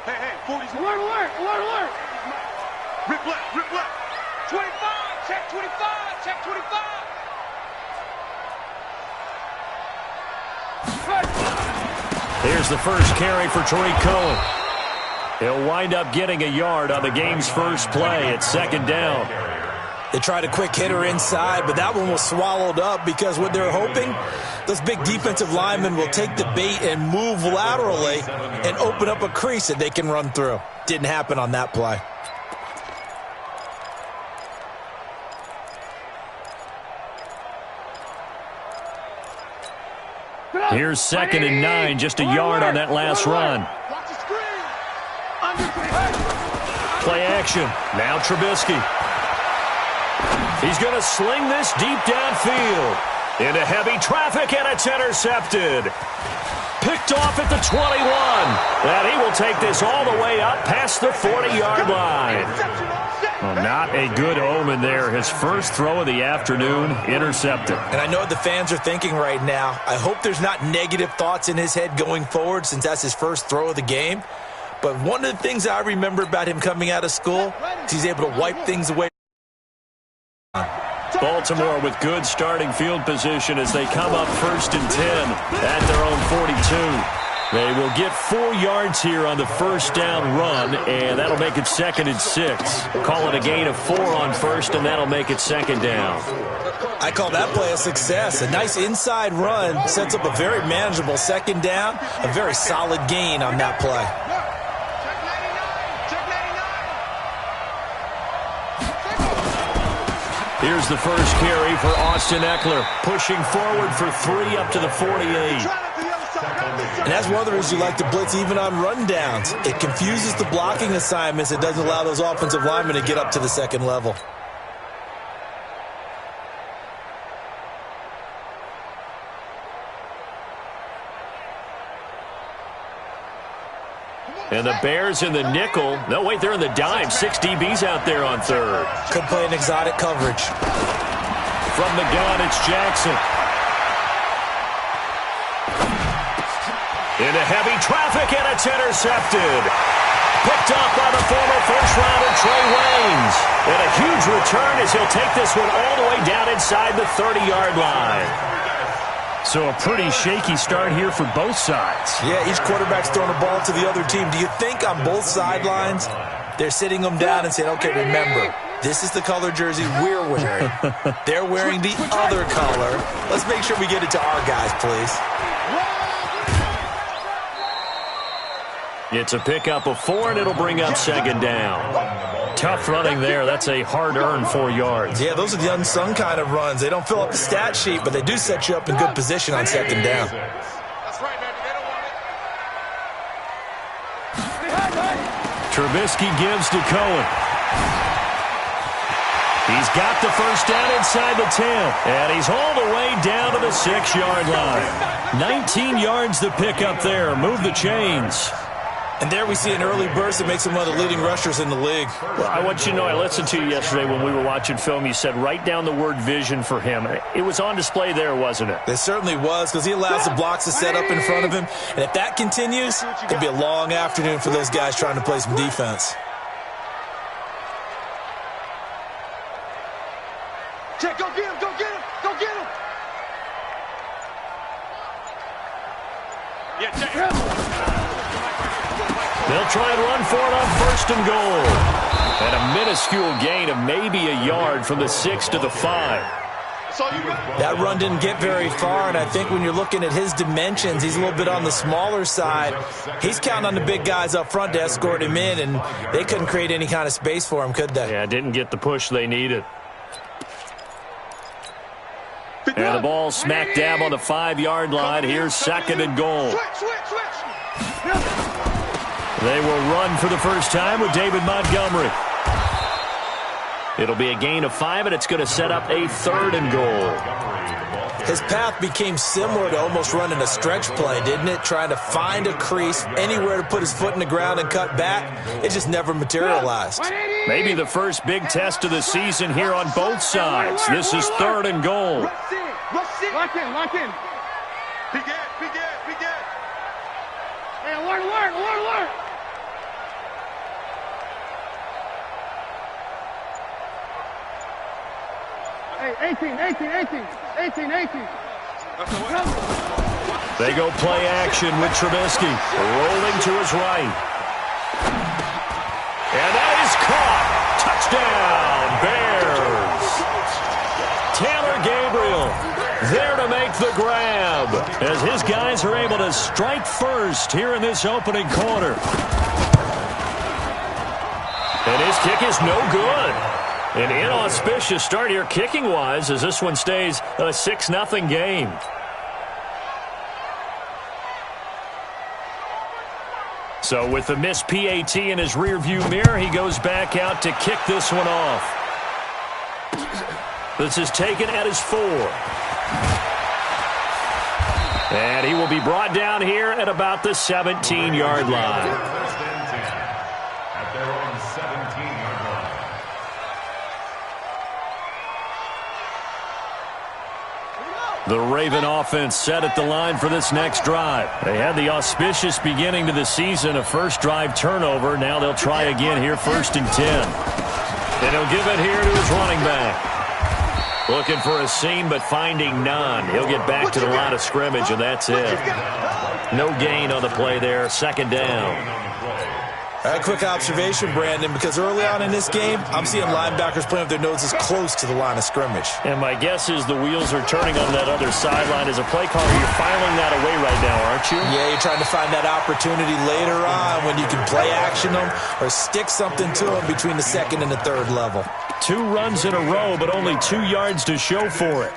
Hey, 40's alert. Rip left. 25, check 25. Here's the first carry for Tariq Cohen. He'll wind up getting a yard on the game's first play at second down. They tried a quick hitter inside, but that one was swallowed up because what they're hoping, those big defensive linemen will take the bait and move laterally and open up a crease that they can run through. Didn't happen on that play. Here's 2nd and 9, just a yard on that last run. Play action. Now Trubisky. He's going to sling this deep downfield. Into heavy traffic, and it's intercepted. Picked off at the 21. And he will take this all the way up past the 40-yard line. Well, not a good omen there. His first throw of the afternoon, intercepted. And I know what the fans are thinking right now. I hope there's not negative thoughts in his head going forward since that's his first throw of the game. But one of the things I remember about him coming out of school is he's able to wipe things away. Baltimore with good starting field position as they come up 1st and 10 at their own 42. They will get 4 yards here on the first down run, and that'll make it 2nd and 6. Call it a gain of 4 on first, and that'll make it 2nd down. I call that play a success. A nice inside run sets up a very manageable 2nd down, a very solid gain on that play. Here's the first carry for Austin Eckler, pushing forward for 3 up to the 48. And that's one of the reasons you like to blitz even on rundowns. It confuses the blocking assignments. It doesn't allow those offensive linemen to get up to the second level. And the Bears in the nickel. No, wait, they're in the dime. 6 DBs out there on 3rd. Could play an exotic coverage. From the gun, it's Jackson. Into heavy traffic, and it's intercepted. Picked up by the former first-rounder Trey Waynes. And a huge return as he'll take this one all the way down inside the 30-yard line. So a pretty shaky start here for both sides. Yeah, each quarterback's throwing a ball to the other team. Do you think on both sidelines they're sitting them down and saying, okay, remember, this is the color jersey we're wearing. They're wearing the other color. Let's make sure we get it to our guys, please. It's a pickup of 4, and it'll bring up 2nd down. Tough running there. That's a hard-earned 4 yards. Yeah, those are the unsung kind of runs. They don't fill up the stat sheet, but they do set you up in good position on 2nd down. That's right, baby. They don't want it. Trubisky gives to Cohen. He's got the first down inside the 10, and he's all the way down to the 6-yard line. 19 yards the pickup there. Move the chains. And there we see an early burst that makes him one of the leading rushers in the league. Well, I want you to know, I listened to you yesterday when we were watching film. You said write down the word vision for him. It was on display there, wasn't it? It certainly was, because he allows the blocks to set up in front of him. And if that continues, it'll be a long afternoon for those guys trying to play some defense. Check, go get him. Yeah, check. They'll try and run for it on 1st and goal. And a minuscule gain of maybe a yard from the 6 to the 5. That run didn't get very far, and I think when you're looking at his dimensions, he's a little bit on the smaller side. He's counting on the big guys up front to escort him in, and they couldn't create any kind of space for him, could they? Yeah, didn't get the push they needed. And the ball smack dab on the 5-yard line. Here's 2nd and goal. They will run for the first time with David Montgomery. It'll be a gain of 5, and it's going to set up a 3rd and goal. His path became similar to almost running a stretch play, didn't it? Trying to find a crease, anywhere to put his foot in the ground and cut back. It just never materialized. Maybe the first big test of the season here on both sides. This is 3rd and goal. Lock in. Be good. Hey, alert. 18. They go play action with Trubisky, rolling to his right. And that is caught. Touchdown, Bears. Taylor Gabriel there to make the grab as his guys are able to strike first here in this opening quarter. And his kick is no good. An inauspicious start here kicking-wise as this one stays a 6-0 game. So with the missed PAT in his rearview mirror, he goes back out to kick this one off. This is taken at his 4. And he will be brought down here at about the 17-yard line. The Raven offense set at the line for this next drive. They had the auspicious beginning to the season, a first drive turnover. Now they'll try again here, 1st and 10. And he'll give it here to his running back. Looking for a seam, but finding none. He'll get back to the line of scrimmage, and that's it. No gain on the play there, 2nd down. A quick observation, Brandon, because early on in this game, I'm seeing linebackers playing with their noses close to the line of scrimmage. And my guess is the wheels are turning on that other sideline. As a play caller, you're filing that away right now, aren't you? Yeah, you're trying to find that opportunity later on when you can play action them or stick something to them between the 2nd and the 3rd level. 2 runs in a row, but only 2 yards to show for it.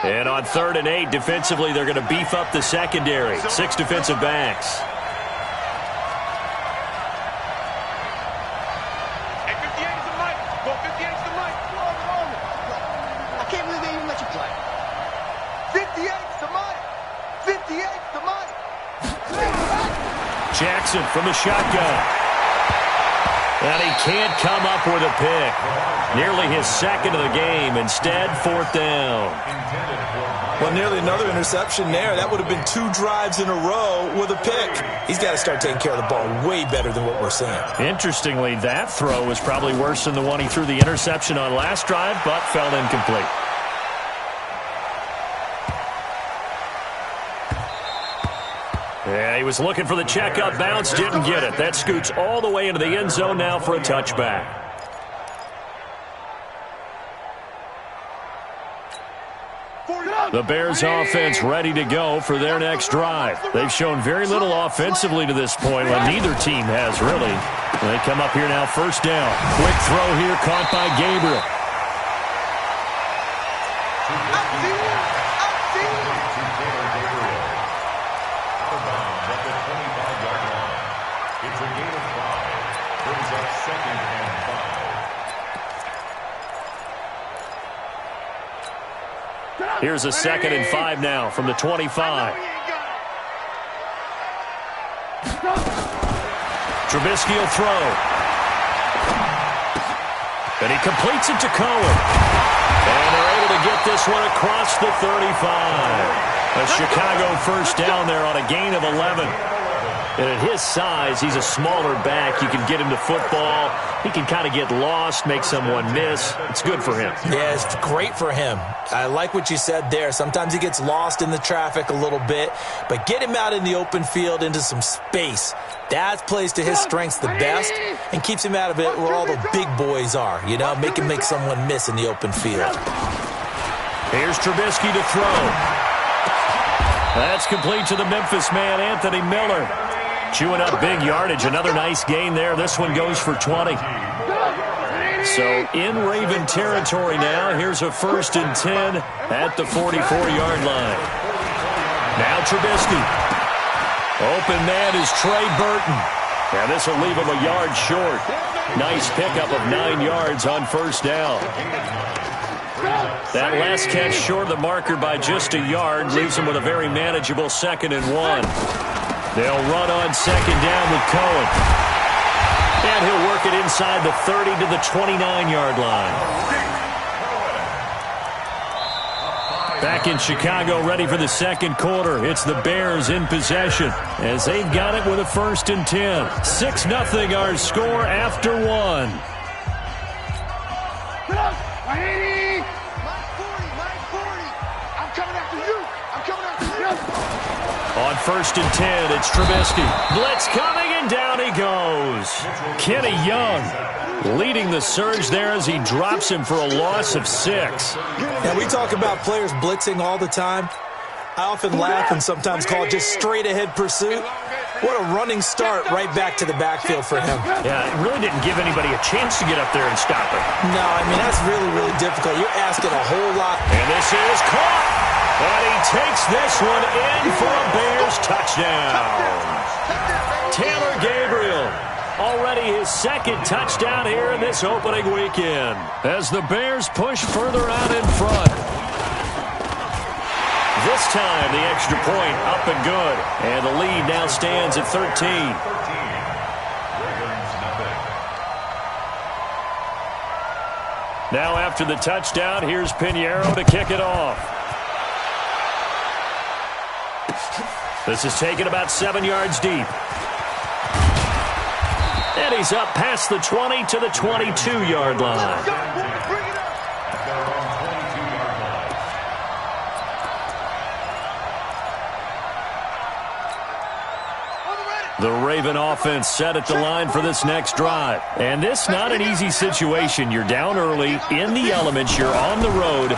And on 3rd and 8, defensively, they're going to beef up the secondary. 6 defensive backs. Jackson from the shotgun. And he can't come up with a pick. Nearly his 2nd of the game. Instead, 4th down. Well, nearly another interception there. That would have been 2 drives in a row with a pick. He's got to start taking care of the ball way better than what we're seeing. Interestingly, that throw was probably worse than the one he threw the interception on last drive, but fell incomplete. Yeah, he was looking for the checkup bounce, didn't get it. That scoots all the way into the end zone now for a touchback. The Bears offense ready to go for their next drive. They've shown very little offensively to this point, when neither team has really. They come up here now, 1st down. Quick throw here, caught by Gabriel. Here's a 2nd and 5 now from the 25. Trubisky will throw. And he completes it to Cohen. And they're able to get this one across the 35. A Chicago 1st down there on a gain of 11. And at his size, he's a smaller back. You can get him to football. He can kind of get lost, make someone miss. It's good for him. Yeah, it's great for him. I like what you said there. Sometimes he gets lost in the traffic a little bit, but get him out in the open field into some space. That plays to his strengths the best and keeps him out of it where all the big boys are, you know, make him make someone miss in the open field. Here's Trubisky to throw. That's complete to the Memphis man, Anthony Miller. Chewing up big yardage. Another nice gain there. This one goes for 20. So in Raven territory now. Here's a 1st and 10 at the 44-yard line. Now Trubisky. Open man is Trey Burton. Now this will leave him a yard short. Nice pickup of 9 yards on 1st down. That last catch short of the marker by just a yard leaves him with a very manageable 2nd and 1. They'll run on 2nd down with Cohen. And he'll work it inside the 30 to the 29-yard line. Back in Chicago, ready for the 2nd quarter. It's the Bears in possession as they've got it with a 1st and 10. 6-0 our score after 1. 80. My 40. I'm coming after you. On 1st and 10, it's Trubisky. Blitz coming, and down he goes. Kenny Young leading the surge there as he drops him for a loss of 6. Yeah, we talk about players blitzing all the time. I often laugh and sometimes call it just straight-ahead pursuit. What a running start right back to the backfield for him. Yeah, it really didn't give anybody a chance to get up there and stop him. No, I mean, that's really, really difficult. You're asking a whole lot. And this is caught. And he takes this one in for a Bears touchdown. Taylor Gabriel, already his 2nd touchdown here in this opening weekend, as the Bears push further out in front. This time, the extra point up and good. And the lead now stands at 13. Now after the touchdown, here's Pinheiro to kick it off. This is taken about 7 yards deep. And he's up past the 20 to the 22-yard line. The Raven offense set at the line for this next drive. And this not an easy situation. You're down early, in the elements, you're on the road.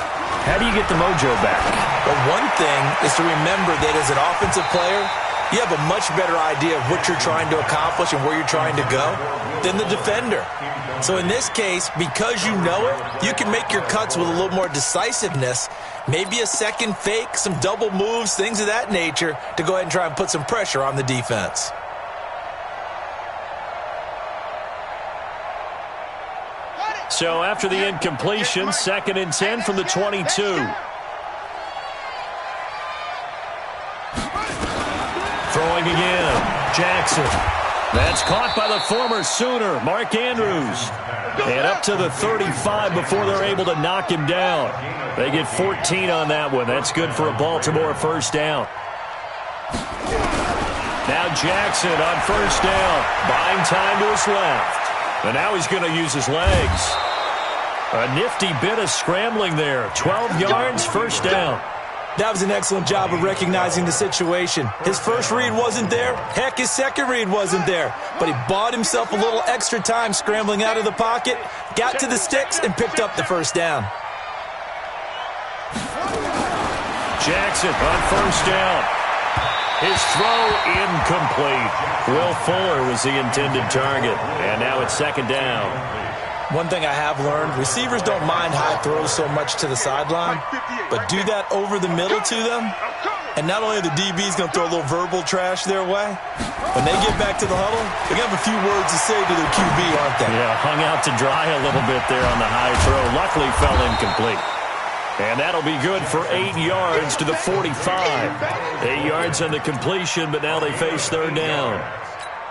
How do you get the mojo back? But one thing is to remember that as an offensive player, you have a much better idea of what you're trying to accomplish and where you're trying to go than the defender. So in this case, because you know it, you can make your cuts with a little more decisiveness, maybe a second fake, some double moves, things of that nature, to go ahead and try and put some pressure on the defense. So after the incompletion, 2nd and 10 from the 22. Throwing again, Jackson. That's caught by the former Sooner, Mark Andrews. And up to the 35 before they're able to knock him down. They get 14 on that one. That's good for a Baltimore 1st down. Now Jackson on 1st down, buying time to his left. And now he's going to use his legs. A nifty bit of scrambling there. 12 yards, 1st down. That was an excellent job of recognizing the situation. His first read wasn't there. Heck, his second read wasn't there. But he bought himself a little extra time scrambling out of the pocket, got to the sticks, and picked up the 1st down. Jackson on 1st down. His throw incomplete. Will Fuller was the intended target. And now it's 2nd down. One thing I have learned, receivers don't mind high throws so much to the sideline, but do that over the middle to them, and not only are the DBs going to throw a little verbal trash their way, when they get back to the huddle, they're going to have a few words to say to their QB, aren't they? Yeah, hung out to dry a little bit there on the high throw. Luckily fell incomplete. And that'll be good for 8 yards to the 45. 8 yards on the completion, but now they face 3rd down.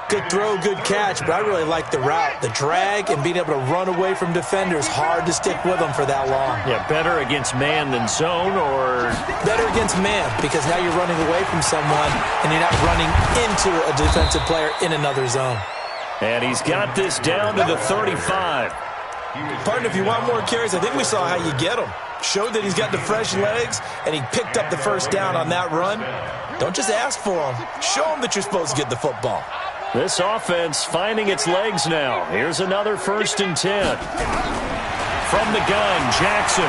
Good throw, good catch, but I really like the route. The drag and being able to run away from defenders, hard to stick with them for that long. Yeah, better against man than zone, or? Better against man, because now you're running away from someone and you're not running into a defensive player in another zone. And he's got this down to the 35. Partner, if you want more carries, I think we saw how you get them. Showed that he's got the fresh legs, and he picked up the 1st down on that run. Don't just ask for them. Show them that you're supposed to get the football. This offense finding its legs now. Here's another 1st and 10. From the gun, Jackson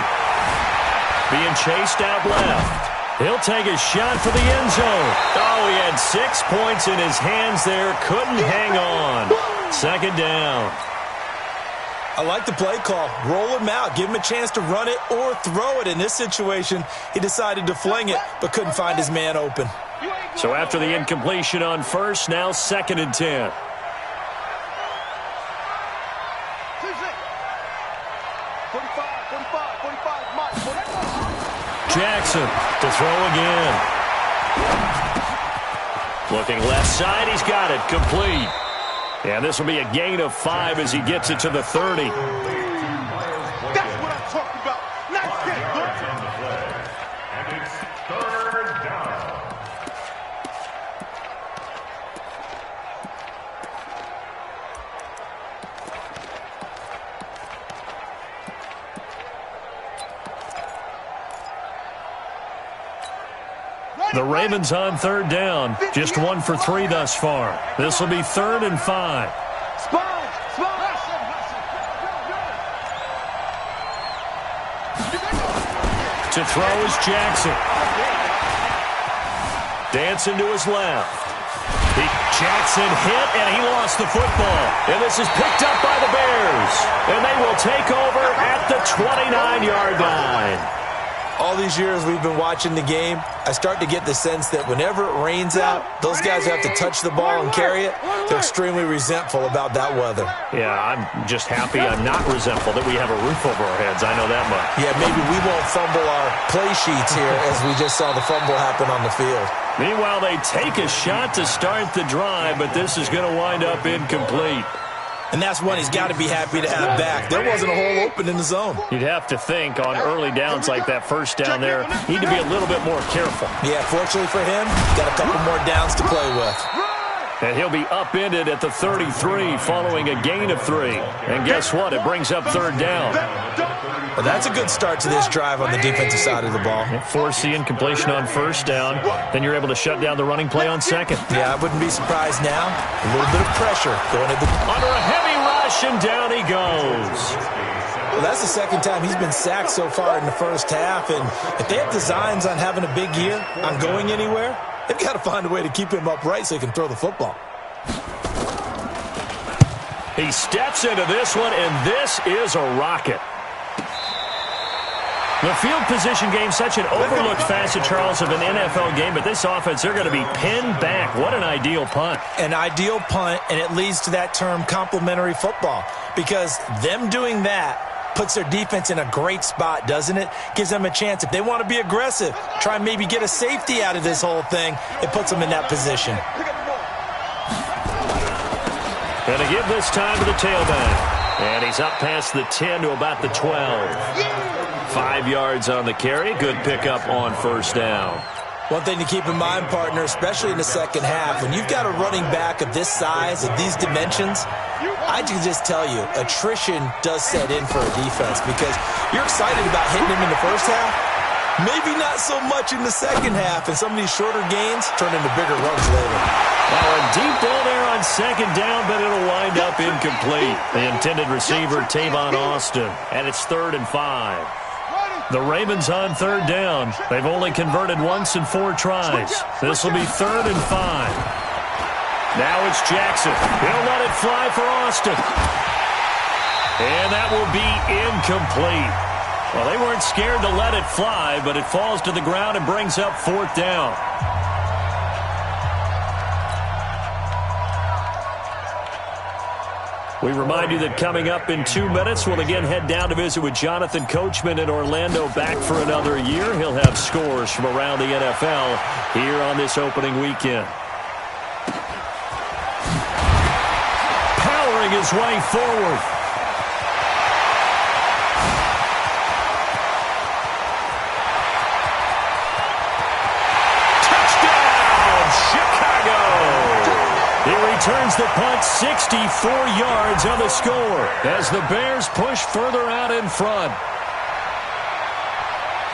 being chased out left. He'll take a shot for the end zone. Oh, he had 6 points in his hands there. Couldn't hang on. 2nd down. I like the play call. Roll him out. Give him a chance to run it or throw it. In this situation, he decided to fling it, but couldn't find his man open. So after the incompletion on 1st, now 2nd and 10. Jackson to throw again. Looking left side, he's got it, complete. And this will be a gain of 5 as he gets it to the 30. That's what I'm talking about. Nice hit, good. And it's 3rd down. The Ravens on third down. Just 1 for 3 thus far. This will be 3rd and 5. To throw is Jackson. Dancing to his left. Jackson hit, and he lost the football. And this is picked up by the Bears. And they will take over at the 29-yard line. All these years we've been watching the game, I start to get the sense that whenever it rains out, those guys who have to touch the ball and carry it, they're extremely resentful about that weather. Yeah, I'm just happy I'm not resentful that we have a roof over our heads. I know that much. Yeah, maybe we won't fumble our play sheets here as we just saw the fumble happen on the field. Meanwhile, they take a shot to start the drive, but this is going to wind up incomplete. And that's one he's got to be happy to have back. There wasn't a hole open in the zone. You'd have to think on early downs like that first down there, need to be a little bit more careful. Yeah, fortunately for him, got a couple more downs to play with. And he'll be upended at the 33 following a gain of 3. And guess what? It brings up 3rd down. Well, that's a good start to this drive on the defensive side of the ball. Force the incompletion on 1st down. Then you're able to shut down the running play on 2nd. Yeah, I wouldn't be surprised now. A little bit of pressure going into under a heavy rush, and down he goes. Well, that's the 2nd time he's been sacked so far in the first half. And if they have designs on having a big year, on going anywhere, they've got to find a way to keep him upright so he can throw the football. He steps into this one, and this is a rocket. The field position game, such an overlooked facet, Charles, of an NFL game, but this offense, they're going to be pinned back. What an ideal punt. An ideal punt, and it leads to that term complementary football, because them doing that puts their defense in a great spot, doesn't it? Gives them a chance. If they want to be aggressive, try and maybe get a safety out of this whole thing, it puts them in that position. Going to give this time to the tailback. And he's up past the 10 to about the 12. 5 yards on the carry. Good pickup on 1st down. One thing to keep in mind, partner, especially in the second half, when you've got a running back of this size, of these dimensions, I can just tell you, attrition does set in for a defense because you're excited about hitting him in the first half. Maybe not so much in the second half, and some of these shorter gains turn into bigger runs later. Now a deep ball there on 2nd down, but it'll wind up incomplete. The intended receiver, Tavon Austin, and it's 3rd and 5. The Ravens on 3rd down. They've only converted once in 4 tries. This will be 3rd and 5. Now it's Jackson. He'll let it fly for Austin. And that will be incomplete. Well, they weren't scared to let it fly, but it falls to the ground and brings up 4th down. We remind you that coming up in 2 minutes, we'll again head down to visit with Jonathan Coachman in Orlando, back for another year. He'll have scores from around the NFL here on this opening weekend. Powering his way forward. Turns the punt 64 yards on the score as the Bears push further out in front.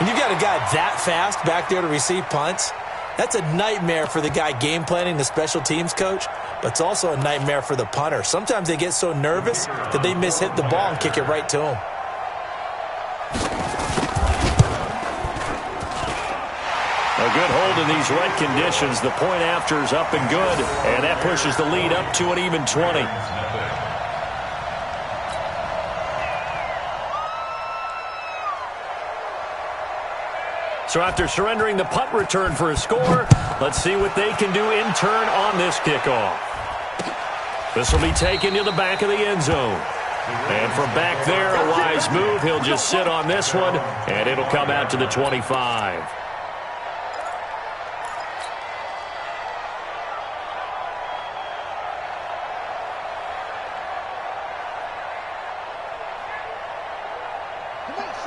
And you've got a guy that fast back there to receive punts. That's a nightmare for the guy game planning, the special teams coach, but it's also a nightmare for the punter. Sometimes they get so nervous that they mishit the ball and kick it right to him. A good hold in these wet conditions. The point after is up and good, and that pushes the lead up to an even 20. So after surrendering the punt return for a score, let's see what they can do in turn on this kickoff. This will be taken to the back of the end zone. And from back there, a wise move. He'll just sit on this one, and it'll come out to the 25.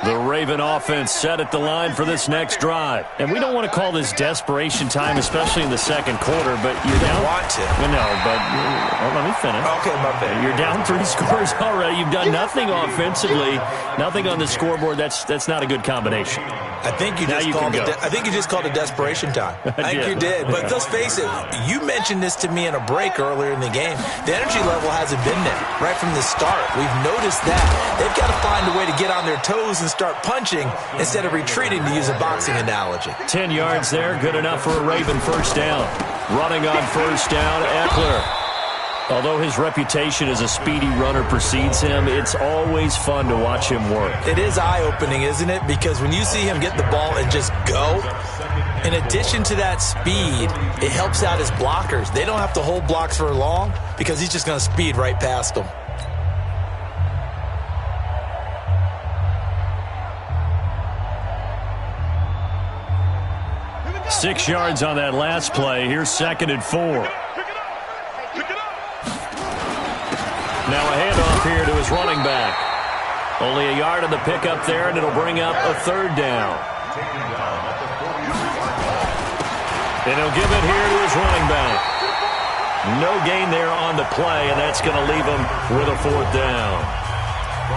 The Raven offense set at the line for this next drive. And we don't want to call this desperation time, especially in the second quarter, but you're down. Want to. Well, no, but let me finish. Okay, my bad. You're down 3 scores already. You've done nothing offensively, nothing on the scoreboard. That's not a good combination. I think you just called it desperation time. I think you did. But let's face it, you mentioned this to me in a break earlier in the game. The energy level hasn't been there right from the start. We've noticed that. They've got to find a way to get on their toes and start punching instead of retreating, to use a boxing analogy. 10 yards there, good enough for a Raven first down. Running on first down, Eckler. Although his reputation as a speedy runner precedes him, it's always fun to watch him work. It is eye-opening, isn't it? Because when you see him get the ball and just go, in addition to that speed, it helps out his blockers. They don't have to hold blocks for long because he's just going to speed right past them. Six yards on that last play. Here's 2nd and 4. Now a handoff here to his running back. Only a yard on the pickup there, and it'll bring up a 3rd down. And he'll give it here to his running back. No gain there on the play, and that's going to leave him with a 4th down.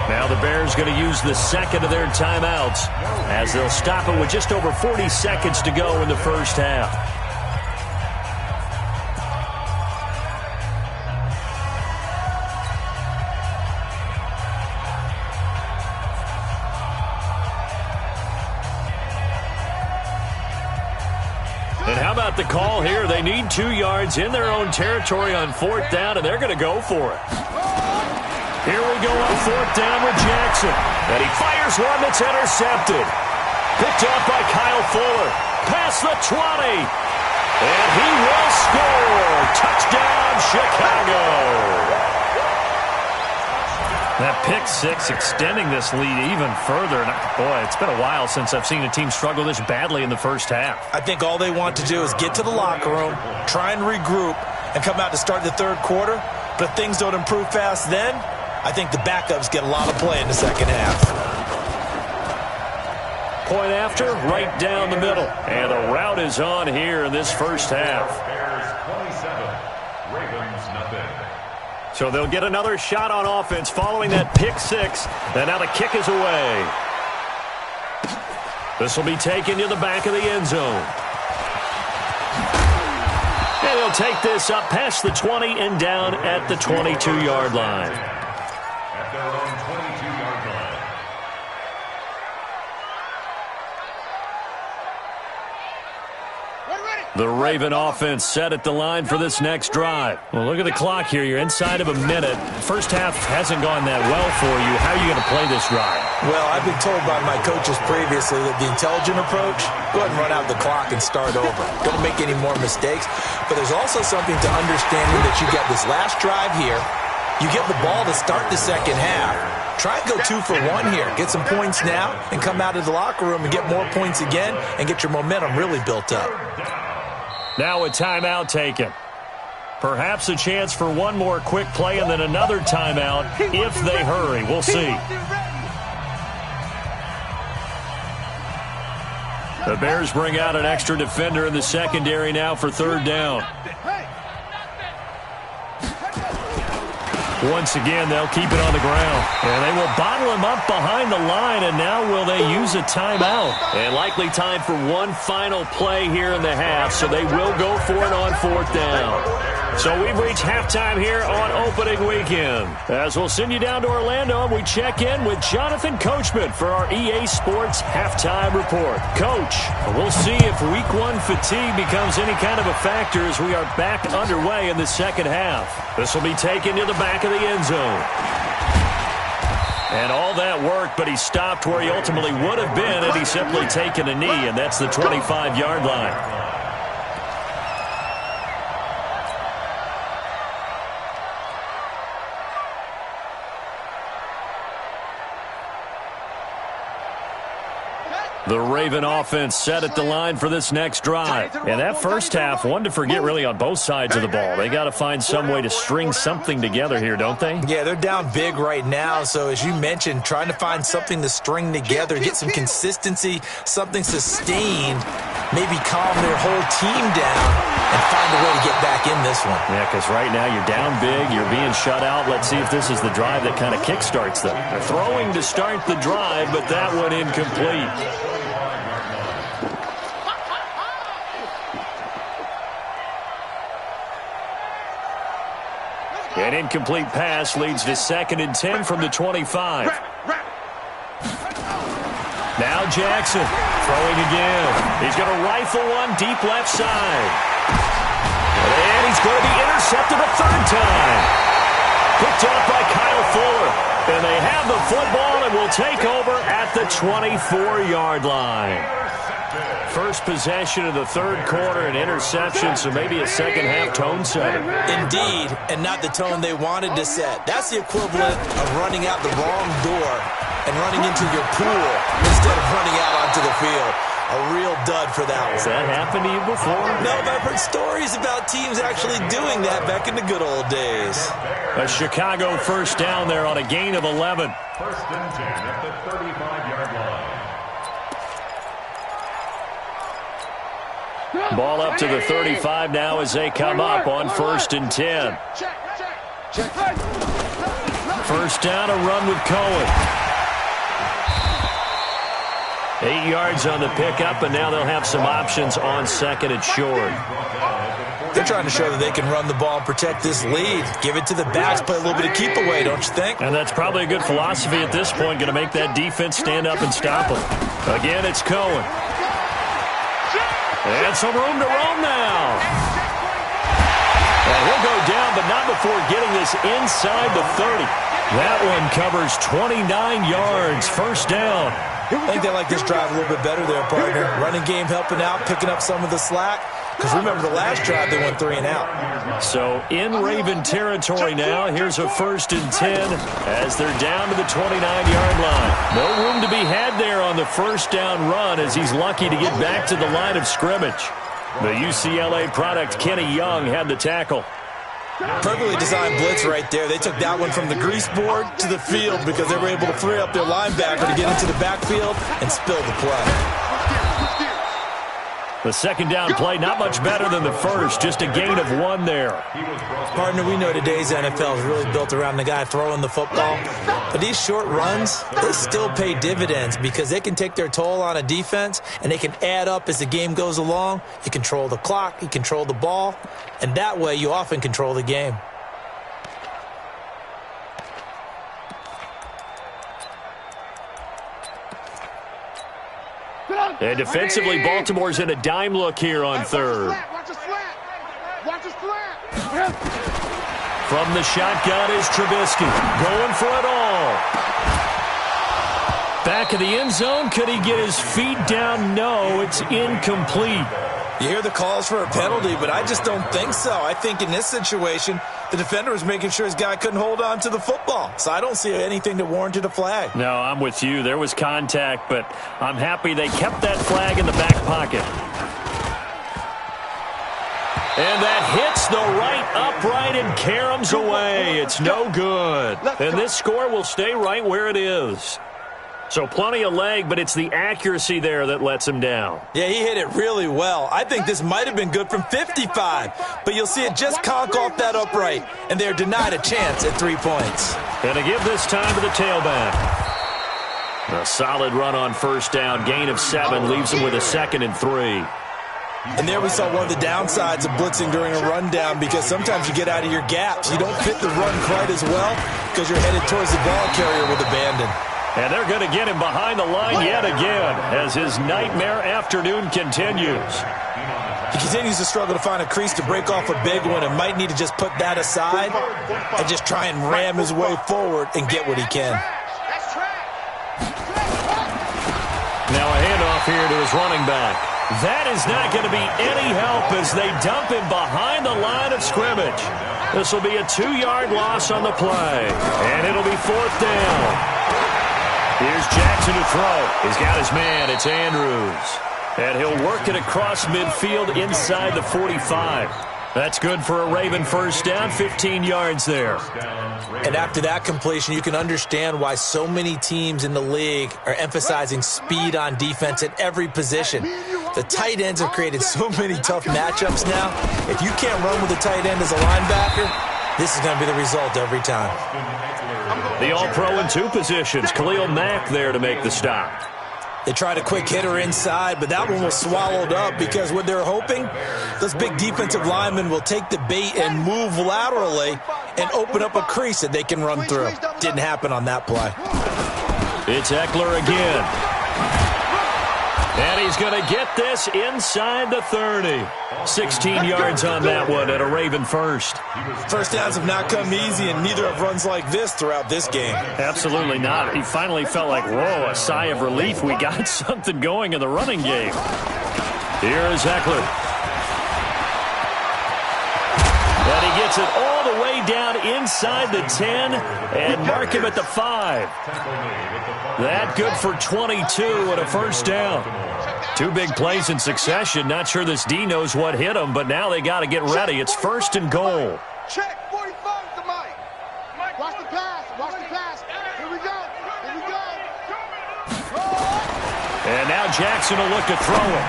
Now the Bears going to use the second of their timeouts as they'll stop it with just over 40 seconds to go in the first half. And how about the call here? They need 2 yards in their own territory on 4th down, and they're going to go for it. Here we go on 4th down with Jackson. And he fires one that's intercepted. Picked off by Kyle Fuller. Past the 20. And he will score. Touchdown, Chicago. That pick six extending this lead even further. And boy, it's been a while since I've seen a team struggle this badly in the first half. I think all they want to do is get to the locker room, try and regroup, and come out to start the third quarter. But if things don't improve fast then, I think the backups get a lot of play in the second half. Point after, right down the middle. And the route is on here in this first half. Bears 27, Ravens nothing. So they'll get another shot on offense following that pick six. And now the kick is away. This will be taken to the back of the end zone. And they'll take this up past the 20 and down at the 22-yard line. At their own 22-yard line. The Raven offense set at the line for this next drive. Well, look at the clock here. You're inside of a minute. First half hasn't gone that well for you. How are you going to play this drive? Well, I've been told by my coaches previously that the intelligent approach, go ahead and run out the clock and start over. Don't make any more mistakes. But there's also something to understanding that you get this last drive here. You get the ball to start the second half. Try and go 2 for 1 here. Get some points now and come out of the locker room and get more points again and get your momentum really built up. Now a timeout taken. Perhaps a chance for one more quick play and then another timeout if they hurry. We'll see. The Bears bring out an extra defender in the secondary now for 3rd down. Once again, they'll keep it on the ground. And they will bottle him up behind the line, and now will they use a timeout? And likely time for one final play here in the half, so they will go for it on 4th down. So we've reached halftime here on opening weekend. As we'll send you down to Orlando, we check in with Jonathan Coachman for our EA Sports Halftime Report. Coach, we'll see if Week 1 fatigue becomes any kind of a factor as we are back underway in the second half. This will be taken to the back of the end zone. And all that work, but he stopped where he ultimately would have been had he simply taken a knee, and that's the 25-yard line. The Raven offense set at the line for this next drive. And that first half, one to forget really on both sides of the ball. They got to find some way to string something together here, don't they? Yeah, they're down big right now. So as you mentioned, trying to find something to string together, get some consistency, something sustained, maybe calm their whole team down and find a way to get back in this one. Yeah, because right now you're down big, you're being shut out. Let's see if this is the drive that kind of kickstarts them. They're throwing to start the drive, but that one incomplete. An incomplete pass leads to 2nd and 10 from the 25. Now Jackson throwing again. He's going to rifle one deep left side. And he's going to be intercepted a third time. Picked up by Kyle Fuller. And they have the football and will take over at the 24-yard line. First possession of the third quarter, an interception, so maybe a second-half tone setter. Indeed, and not the tone they wanted to set. That's the equivalent of running out the wrong door and running into your pool instead of running out onto the field. A real dud for that one. Has that happened to you before? No, but I've heard stories about teams actually doing that back in the good old days. A Chicago first down there on a gain of 11. First and 10 at the 35-yard line. Ball up to the 35 now as they come up on 1st and 10. First down, a run with Cohen. 8 yards on the pickup, and now they'll have some options on 2nd and short. They're trying to show that they can run the ball and protect this lead. Give it to the backs, play a little bit of keep away, don't you think? And that's probably a good philosophy at this point, going to make that defense stand up and stop them. Again, it's Cohen. And some room to roam now. And he'll go down, but not before getting this inside the 30. That one covers 29 yards. First down. I think they like this drive a little bit better there, partner. Running game helping out, picking up some of the slack. Because remember, the last drive, they went 3 and out. So in Raven territory now. Here's a 1st and 10 as they're down to the 29-yard line. No room to be had there on the first down run as he's lucky to get back to the line of scrimmage. The UCLA product, Kenny Young, had the tackle. Perfectly designed blitz right there. They took that one from the grease board to the field because they were able to free up their linebacker to get into the backfield and spill the play. The second down play, not much better than the first, just a gain of 1 there. Partner, we know today's NFL is really built around the guy throwing the football. But these short runs, they still pay dividends because they can take their toll on a defense and they can add up as the game goes along. You control the clock, you control the ball, and that way you often control the game. And defensively, Baltimore's in a dime look here on 3rd. From the shotgun is Trubisky, going for it all. Back of the end zone, could he get his feet down? No, it's incomplete. You hear the calls for a penalty, but I just don't think so. I think in this situation, the defender was making sure his guy couldn't hold on to the football. So I don't see anything that warranted a flag. No, I'm with you. There was contact, but I'm happy they kept that flag in the back pocket. And that hits the right upright and caroms away. It's no good. And this score will stay right where it is. So plenty of leg, but it's the accuracy there that lets him down. Yeah, he hit it really well. I think this might have been good from 55, but you'll see it just conk off that upright, and they're denied a chance at 3 points. And to give this time to the tailback. A solid run on first down, gain of 7, leaves him with a 2nd and 3. And there we saw one of the downsides of blitzing during a rundown because sometimes you get out of your gaps. You don't fit the run quite as well because you're headed towards the ball carrier with abandon. And they're going to get him behind the line yet again as his nightmare afternoon continues. He continues to struggle to find a crease to break off a big one and might need to just put that aside and just try and ram his way forward and get what he can. Now a handoff here to his running back. That is not going to be any help as they dump him behind the line of scrimmage. This will be a 2-yard loss on the play, and it'll be 4th down. Here's Jackson to throw. He's got his man. It's Andrews. And he'll work it across midfield inside the 45. That's good for a Raven first down, 15 yards there. And after that completion, you can understand why so many teams in the league are emphasizing speed on defense at every position. The tight ends have created so many tough matchups now. If you can't run with a tight end as a linebacker, this is going to be the result every time. The All-Pro in two positions. Khalil Mack there to make the stop. They tried a quick hitter inside, but that one was swallowed up because what they're hoping, those big defensive linemen will take the bait and move laterally and open up a crease that they can run through. Didn't happen on that play. It's Eckler again. And he's going to get this inside the 30. 16 yards on that one at a Raven first. First downs have not come easy, and neither have runs like this throughout this game. Absolutely not. He finally felt like, whoa, a sigh of relief. We got something going in the running game. Here is Eckler. And he gets it all the way down inside the 10 and mark him at the 5. That good for 22 and a first down. Two big plays in succession. Not sure this D knows what hit him, but now they got to get ready. It's first and goal. Check 45 to Mike. Watch the pass. Watch the pass. Here we go. Here we go. And now Jackson will look to throw it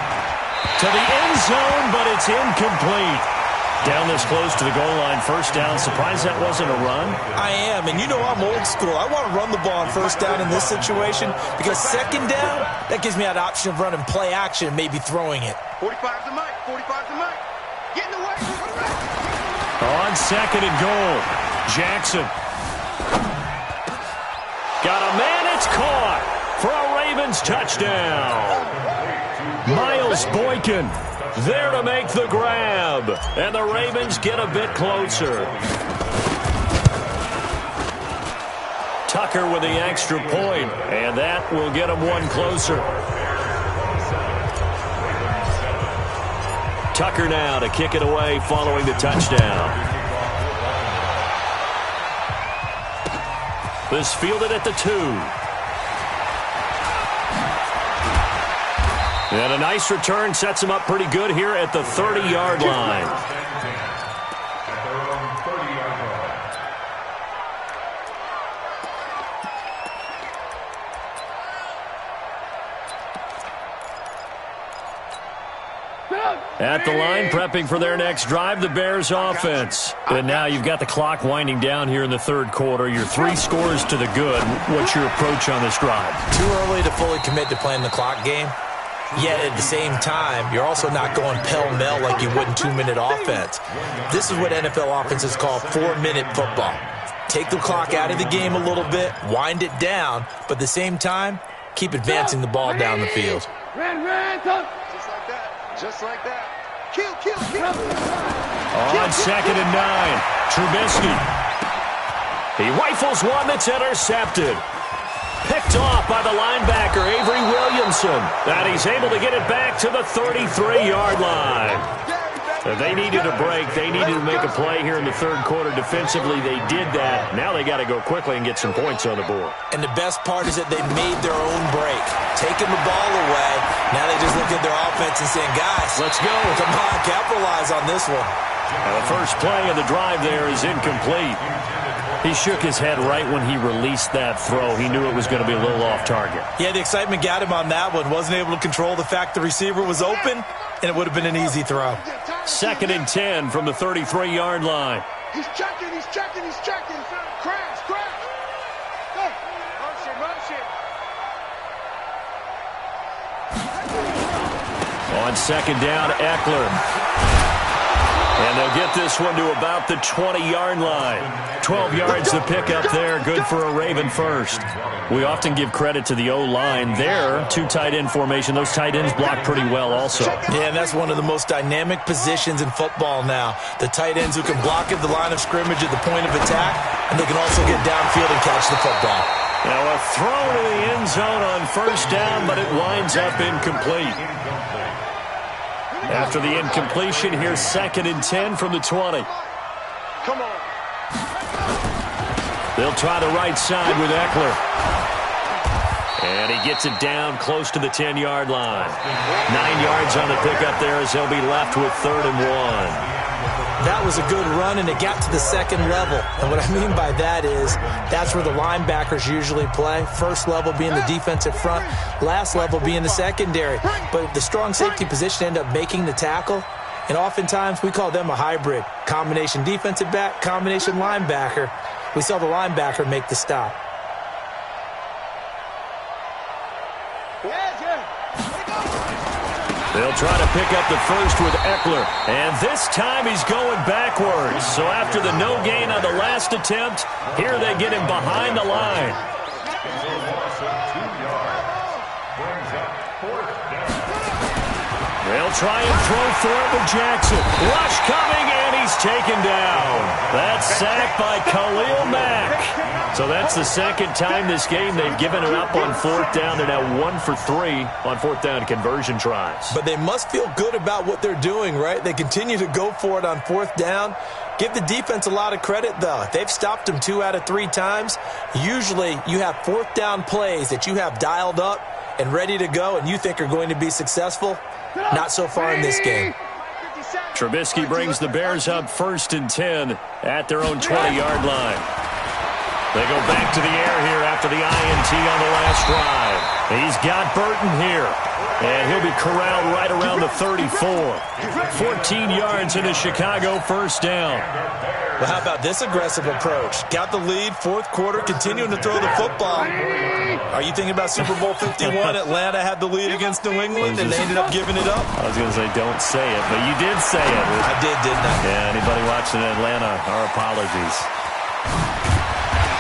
to the end zone, but it's incomplete. Down this close to the goal line, first down. Surprised that wasn't a run? I am, and you know I'm old school. I want to run the ball on first down in this situation because second down, that gives me that option of running play action and maybe throwing it. 45 to Mike. 45 to Mike. Get in the way. On second and goal, Jackson. Got a man, it's caught for a Ravens touchdown. Miles Boykin there to make the grab, and the Ravens get a bit closer. Tucker with the extra point, and that will get them one closer. Tucker now to kick it away following the touchdown. This fielded at the 2. And a nice return sets him up pretty good here at the 30-yard line. At the line, prepping for their next drive, the Bears offense. And now you've got the clock winding down here in the third quarter. Your 3 scores to the good. What's your approach on this drive? Too early to fully commit to playing the clock game. Yet at the same time, you're also not going pell-mell like you would in 2-minute offense. This is what NFL offenses call 4-minute football. Take the clock out of the game a little bit, wind it down, but at the same time, keep advancing the ball down the field. Just like that. Just like that. Kill, kill, kill. On second and 9, Trubisky. He rifles one that's intercepted. Picked off by the linebacker, Avery Williamson. And he's able to get it back to the 33-yard line. They needed a break. They needed to make a play here in the third quarter. Defensively, they did that. Now they got to go quickly and get some points on the board. And the best part is that they made their own break. Taking the ball away. Now they just look at their offense and saying, guys, let's go. Come on, capitalize on this one. Now the first play of the drive there is incomplete. He shook his head right when he released that throw. He knew it was going to be a little off target. Yeah, the excitement got him on that one. Wasn't able to control the fact the receiver was open, and it would have been an easy throw. Second and 10 from the 33-yard line. He's checking, he's checking, he's checking. Crash, crash. Go. Motion. On second down, Eckler. And they'll get this one to about the 20-yard line. 12 yards to pick up there. Good for a Raven first. We often give credit to the O-line there. 2 tight end formation. Those tight ends block pretty well also. Yeah, and that's one of the most dynamic positions in football now. The tight ends who can block at the line of scrimmage at the point of attack, and they can also get downfield and catch the football. Now a throw to the end zone on first down, but it winds up incomplete. After the incompletion, here's second and 10 from the 20. Come on. They'll try the right side with Eckler. And he gets it down close to the 10-yard line. 9 yards on the pickup there as they'll be left with 3rd and 1. That was a good run, and it got to the second level. And what I mean by that is that's where the linebackers usually play. First level being the defensive front, last level being the secondary. But the strong safety position ended up making the tackle. And oftentimes we call them a hybrid. Combination defensive back, combination linebacker. We saw the linebacker make the stop. They'll try to pick up the first with Eckler. And this time he's going backwards. So after the no gain on the last attempt, here they get him behind the line. They'll try and throw for it with Jackson. Rush coming, and he's taken down. That's sacked by Khalil Mack. So that's the second time this game they've given it up on 4th down. They're now 1 for 3 on 4th down conversion tries. But they must feel good about what they're doing, right? They continue to go for it on 4th down. Give the defense a lot of credit, though. They've stopped them 2 out of 3 times. Usually you have 4th down plays that you have dialed up and ready to go and you think are going to be successful. Not so far in this game. Trubisky brings the Bears up 1st and 10 at their own 20-yard line. They go back to the air here after the INT on the last drive. He's got Burton here. And he'll be corralled right around the 34. 14 yards in a Chicago 1st down. Well, how about this aggressive approach? Got the lead, 4th quarter, continuing to throw the football. Are you thinking about Super Bowl 51? Atlanta had the lead against New England, and they ended up giving it up? I was going to say don't say it, but you did say it. I did, didn't I? Yeah, anybody watching Atlanta, our apologies.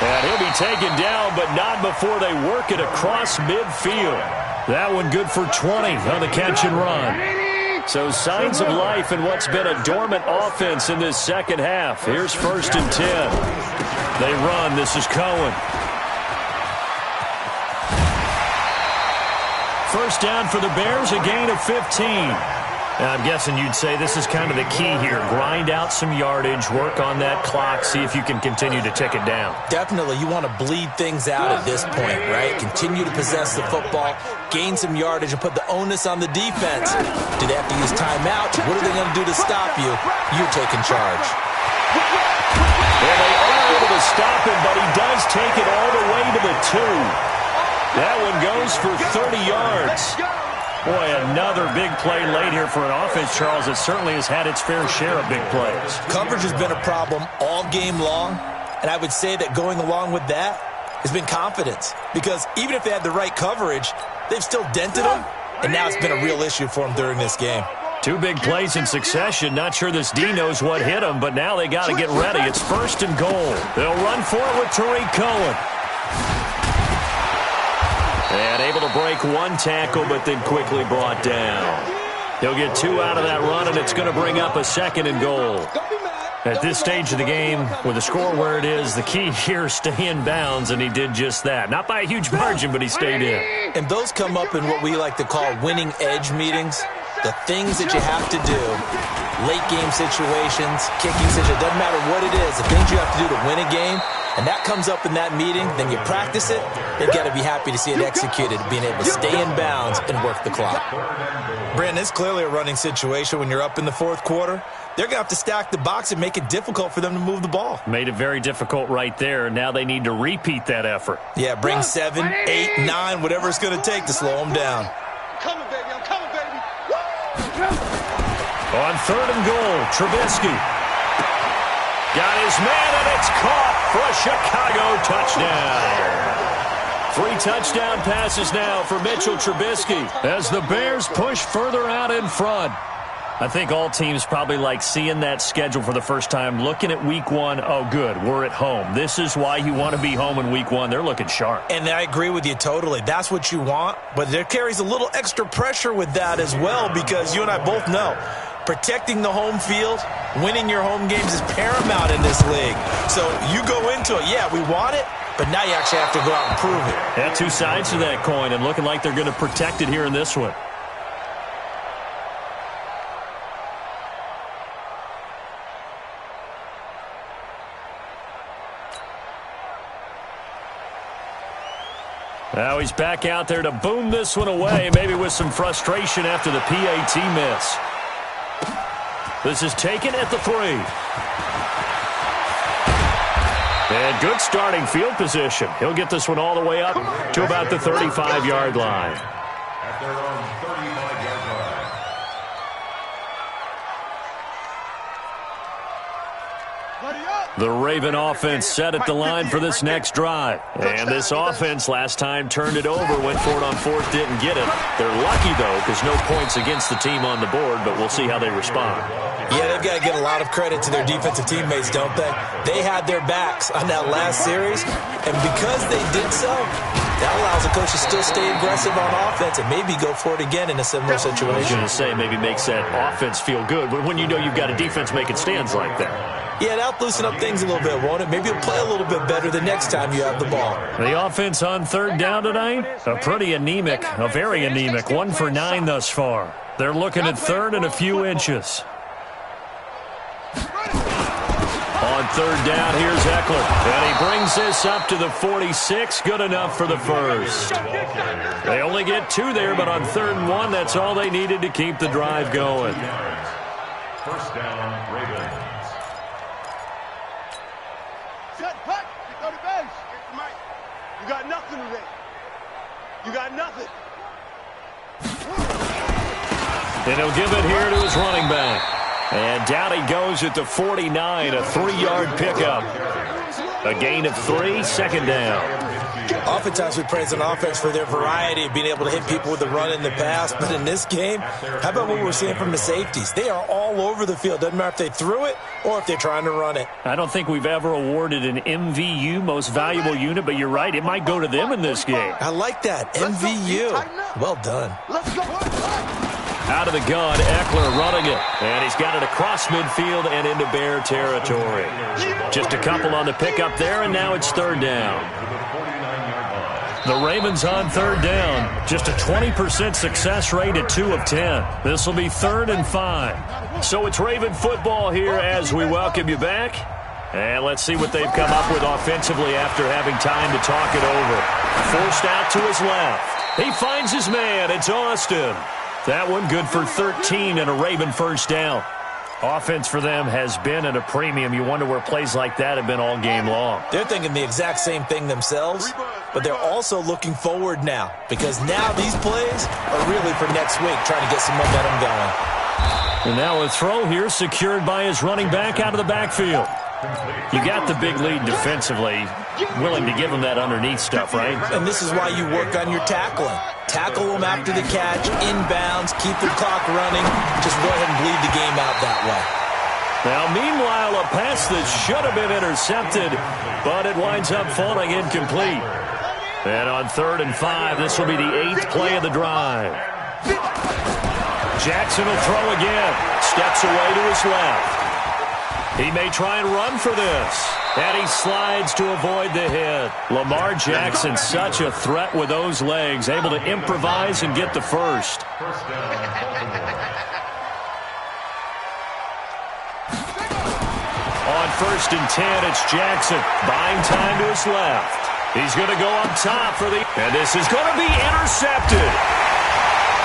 And he'll be taken down, but not before they work it across midfield. That one good for 20 on the catch and run. So signs of life in what's been a dormant offense in this second half. Here's 1st and 10. They run. This is Cohen. 1st down for the Bears, a gain of 15. Now, I'm guessing you'd say this is kind of the key here. Grind out some yardage, work on that clock, see if you can continue to tick it down. Definitely. You want to bleed things out at this point, right? Continue to possess the football, gain some yardage, and put the onus on the defense. Do they have to use timeout? What are they going to do to stop you? You're taking charge. Well, they are able to stop him, but he does take it all the way to the 2. That one goes for 30 yards. Boy, another big play late here for an offense, Charles, that certainly has had its fair share of big plays. Coverage has been a problem all game long, and I would say that going along with that has been confidence. Because even if they had the right coverage, they've still dented them, and now it's been a real issue for them during this game. 2 big plays in succession. Not sure this D knows what hit him, but now they got to get ready. It's 1st and goal. They'll run for it with Tariq Cohen. And able to break 1 tackle, but then quickly brought down. He'll get 2 out of that run, and it's going to bring up a 2nd and goal. At this stage of the game, with the score where it is, the key here is stay in bounds, and he did just that. Not by a huge margin, but he stayed in. And those come up in what we like to call winning edge meetings. The things that you have to do, late game situations, kicking situations, doesn't matter what it is, the things you have to do to win a game, and that comes up in that meeting, then you practice it, they've got to be happy to see it executed, being able to stay in bounds and work the clock. Brandon, it's clearly a running situation when you're up in the 4th quarter. They're going to have to stack the box and make it difficult for them to move the ball. Made it very difficult right there. Now they need to repeat that effort. Yeah, bring 7, 8, 9, whatever it's going to take to slow them down. I'm coming, baby. I'm coming, baby. On 3rd and goal, Trubisky. Got his man, and it's caught for a Chicago touchdown. 3 touchdown passes now for Mitchell Trubisky as the Bears push further out in front. I think all teams probably like seeing that schedule for the first time, looking at week 1. Oh, good, we're at home. This is why you want to be home in week 1. They're looking sharp. And I agree with you totally. That's what you want, but there carries a little extra pressure with that as well, because you and I both know protecting the home field, winning your home games is paramount in this league. So you go into it, yeah, we want it, but now you actually have to go out and prove it. Yeah, 2 sides to that coin, and looking like they're going to protect it here in this one. Now he's back out there to boom this one away, maybe with some frustration after the PAT miss. This is taken at the 3. And good starting field position. He'll get this one all the way up to about the 35-yard line. At their own 35-yard line. The Raven offense set at the line for this next drive. And this offense last time turned it over, went for it on 4th, didn't get it. They're lucky, though, because no points against the team on the board, but we'll see how they respond. Yeah, they've got to get a lot of credit to their defensive teammates, don't they? They had their backs on that last series, and because they did so, that allows the coach to still stay aggressive on offense and maybe go for it again in a similar situation. I was going to say maybe makes that offense feel good, but when you know you've got a defense making stands like that. Yeah, that'll loosen up things a little bit, won't it? Maybe you'll play a little bit better the next time you have the ball. The offense on 3rd down tonight, a very anemic, 1 for 9 thus far. They're looking at 3rd and a few inches. On 3rd down, here's Eckler. And he brings this up to the 46. Good enough for the first. They only get 2 there, but on 3rd and 1, that's all they needed to keep the drive going. First down, Ravens. You got nothing today. You got nothing. And he'll give it here to his running back. And down he goes at the 49, a 3-yard pickup. A gain of 3, 2nd down. Oftentimes we praise an offense for their variety of being able to hit people with the run in the pass. But in this game, how about what we're seeing from the safeties? They are all over the field. Doesn't matter if they threw it or if they're trying to run it. I don't think we've ever awarded an MVU, most valuable unit, but you're right. It might go to them in this game. I like that. MVU. Well done. Let's go. Out of the gun, Eckler running it. And he's got it across midfield and into Bear territory. Just a couple on the pickup there, and now it's 3rd down. The Ravens on 3rd down. Just a 20% success rate at 2 of 10. This will be 3rd and 5. So it's Raven football here as we welcome you back. And let's see what they've come up with offensively after having time to talk it over. Forced out to his left. He finds his man. It's Austin. That one good for 13 and a Raven first down. Offense for them has been at a premium. You wonder where plays like that have been all game long. They're thinking the exact same thing themselves, but they're also looking forward now because now these plays are really for next week, trying to get some momentum going. And now a throw here secured by his running back out of the backfield. You got the big lead defensively, willing to give him that underneath stuff, right? And this is why you work on your tackling. Tackle them after the catch, inbounds, keep the clock running. Just go ahead and bleed the game out that way. Now, meanwhile, a pass that should have been intercepted, but it winds up falling incomplete. And on 3rd and 5, this will be the 8th play of the drive. Jackson will throw again. Steps away to his left. He may try and run for this. And he slides to avoid the hit. Lamar Jackson, such a threat with those legs, able to improvise and get the first. First down, On 1st and 10, it's Jackson. Buying time to his left. He's going to go up top for the... And this is going to be intercepted.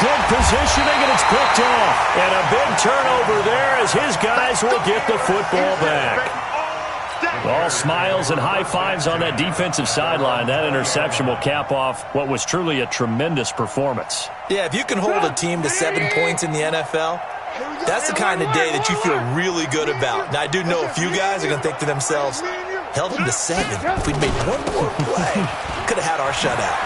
Good positioning, and it's picked off. And a big turnover there as his guys will get the football back. All smiles and high fives on that defensive sideline. That interception will cap off what was truly a tremendous performance. Yeah, if you can hold a team to 7 points in the NFL, that's the kind of day that you feel really good about. Now, I do know a few guys are going to think to themselves, held him to 7. If we'd made one more play, could have had our shutout.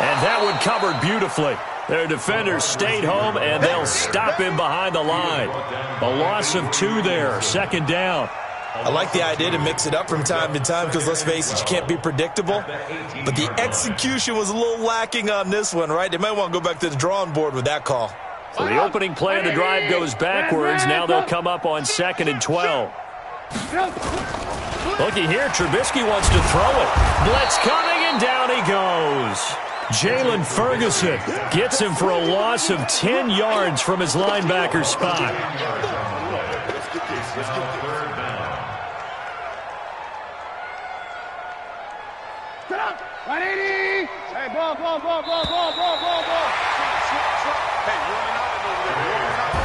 And that one covered beautifully. Their defenders stayed home, and they'll stop him behind the line. A loss of 2 there, 2nd down. I like the idea to mix it up from time to time because, let's face it, you can't be predictable. But the execution was a little lacking on this one, right? They might want to go back to the drawing board with that call. So the opening play of the drive goes backwards. Now they'll come up on 2nd and 12. Looky here, Trubisky wants to throw it. Blitz coming, and down he goes. Jalen Ferguson gets him for a loss of 10 yards from his linebacker spot. Hey, ball.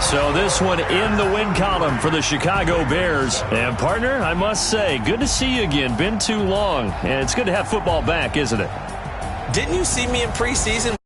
So this one in the win column for the Chicago Bears. And, partner, I must say, good to see you again. Been too long. And it's good to have football back, isn't it? Didn't you see me in preseason?